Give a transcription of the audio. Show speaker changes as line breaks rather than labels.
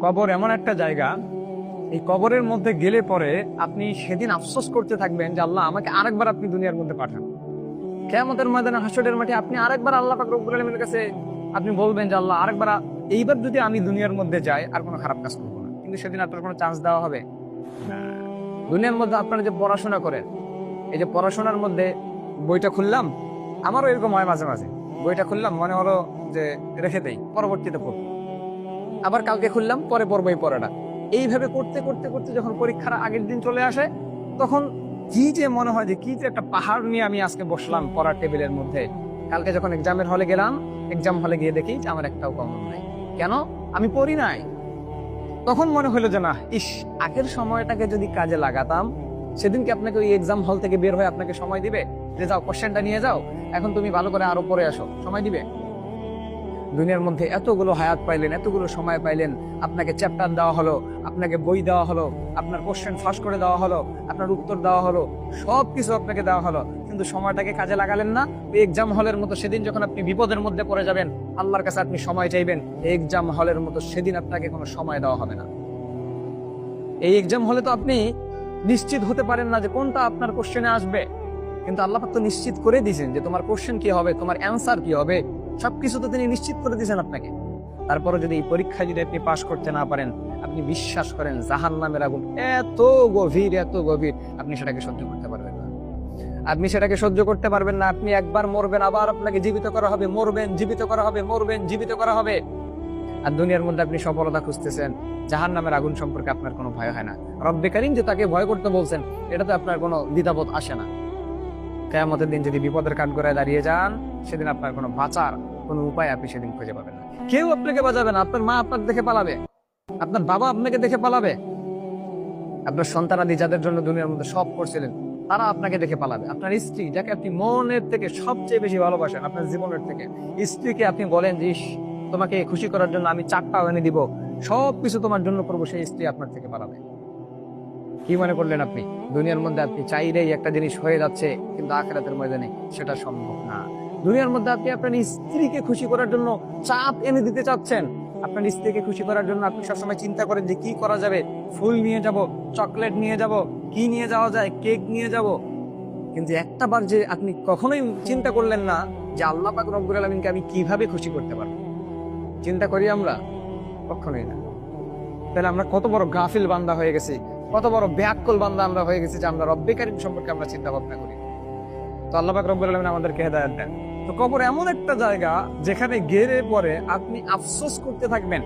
কবর এমন একটা জায়গা, এই কবরের মধ্যে গেলে পরে আপনি সেদিন আফসোস করতে থাকবেন যে আল্লাহ আমাকে আরেকবার আপনি দুনিয়ার মধ্যে পাঠান। কিয়ামতের ময়দানে হাসরের মাঠে আপনি আরেকবার আল্লাহ পাক রব্বুল আলামিনের কাছে আপনি বলবেন যে আল্লাহ আরেকবার এইবার যদি আমি দুনিয়ার মধ্যে যাই আর কোনো খারাপ কাজ করবো না। কিন্তু সেদিন আপনার কোনো চান্স দেওয়া হবে না। দুনিয়ার মধ্যে আপনারা যে পড়াশোনা করেন, এই যে পড়াশোনার মধ্যে বইটা খুললাম, আমারও এরকম হয় মাঝে মাঝে, বইটা খুললাম মনে হলো যে রেখে দেই, পরবর্তীতে পড়বো, আবার কালকে খুললাম পরে পড়বো এই পড়াটা। এইভাবে করতে করতে করতে যখন পরীক্ষার আগের দিন চলে আসে, তখন কি যে মনে হয় যে কি যে একটা পাহাড় নিয়ে আমি আজকে বসলাম পড়ার টেবিলের মধ্যে। কালকে যখন এক্সামের হলে গেলাম, এক্সাম হলে গিয়ে দেখি যে আমার একটাও কমন নাই। কেন? আমি পড়ি নাই। তখন মনে হলো যে না, ইস, আগের সময়টাকে যদি কাজে লাগাতাম, সেদিনকে আপনাকে ওই এক্সাম হল থেকে বের হয়ে আপনাকে সময় দিবে যে যাও কোশ্চেনটা নিয়ে যাও, এখন তুমি ভালো করে আরো পড়ে আসো, সময় দিবে? দুনিয়ার মধ্যে এতগুলো হায়াত পাইলেন, এতগুলো সময় পাইলেন, আপনাকে চ্যাপ্টার দেওয়া হলো, আপনাকে বই দেওয়া হলো, আপনার কোশ্চেন ফাঁস করে দেওয়া হলো, আপনার উত্তর দেওয়া হলো, সবকিছু আপনাকে দেওয়া হলো, কিন্তু সময়টাকে কাজে লাগালেন না। ওই এক্সাম হলের মতো সেদিন যখন আপনি বিপদের মধ্যে পড়ে যাবেন, আল্লাহর কাছে আপনি সময় চাইবেন, এই এক্সাম হলের মতো সেদিন আপনাকে কোনো সময় দেওয়া হবে না। এই এক্সাম হলে তো আপনি নিশ্চিত হতে পারেন না যে কোনটা আপনার কোশ্চেনে আসবে, কিন্তু আল্লাহ পাক তো নিশ্চিত করে দিয়েছেন যে তোমার কোশ্চেন কি হবে, তোমার অ্যান্সার কি হবে, সবকিছু তো তিনি নিশ্চিত করে দিয়েছেন আপনাকে। তারপরে যদি এই পরীক্ষায় যদি আপনি পাশ করতে না পারেন, আপনি বিশ্বাস করেন জাহান্নামের আগুন এত গভীর, এত গভীর, আপনি সেটাকে সহ্য করতে পারবেন না। আপনি সেটাকে সহ্য করতে পারবেন না। আপনি একবার মরবেন, আবার আপনাকে জীবিত করা হবে, মরবেন, জীবিত করা হবে, মরবেন, জীবিত করা হবে। আর দুনিয়ার মধ্যে আপনি সফলতা খুঁজতেছেন, জাহান্নামের আগুন সম্পর্কে আপনার কোনো ভয় হয় না। রব্বে কারীম যে তাকে ভয় করতে বলছেন, এটাতে আপনার কোনো দ্বিধাবোধ আসে না। কিয়ামতের দিন যদি বিপদের কাঠগড়ায় দাঁড়িয়ে যান, সেদিন আপনার কোনো বাঁচার কোনো উপায় আপনি সেদিন খুঁজে পাবেন না। কেউ আপনাকে বাঁচাবে না। আপনার মা আপনাকে দেখে পালাবে, আপনার বাবা আপনাকে দেখে পালাবে, আপনার সন্তানাদি যাদের জন্য দুনিয়ার মধ্যে সব করছিলেন, তারা আপনাকে দেখে পালাবে। আপনার স্ত্রী, যাকে আপনি মনের থেকে সবচেয়ে বেশি ভালোবাসেন, আপনার জীবনের থেকে, স্ত্রীকে আপনি বলেন যে ইস, তোমাকে খুশি করার জন্য আমি 4টা এনে দিব, সবকিছু তোমার জন্য করবো, সেই স্ত্রী আপনার থেকে পালাবে। কি মনে করলেন আপনি? দুনিয়ার মধ্যে আপনি চাইলেই একটা জিনিস হয়ে যাচ্ছে, কিন্তু আখিরাতের ময়দানে সেটা সম্ভব না। দুনিয়ার মধ্যে আপনি আপনার স্ত্রীকে খুশি করার জন্য চাপ এনে দিতে চাচ্ছেন, আপনার স্ত্রীকে খুশি করার জন্য আপনি সবসময় চিন্তা করেন যে কি করা যাবে, ফুল নিয়ে যাব, চকলেট নিয়ে যাব, কি নিয়ে যাওয়া যায়, কেক নিয়ে যাব, কিন্তু একটা বার যে আপনি কখনোই চিন্তা করলেন না যে আল্লাহ পাক রব্বুল আলামিনকে আমি কিভাবে খুশি করতে পারবো। চিন্তা করি আমরা? কখনোই না। তাহলে আমরা কত বড় গাফিল বান্দা হয়ে গেছি, কত বড় ব্যাকুল বান্দা আমরা হয়ে গেছি যে আমরা রব্বে কারীম সম্পর্কে আমরা চিন্তা ভাবনা করি। তো আল্লাহ পাক রব্বুল আলামিন আমাদেরকে হেদায়েত দেন। তো কবর এমন একটা জায়গা যেখানে গেলে পরে আপনি আফসোস করতে থাকবেন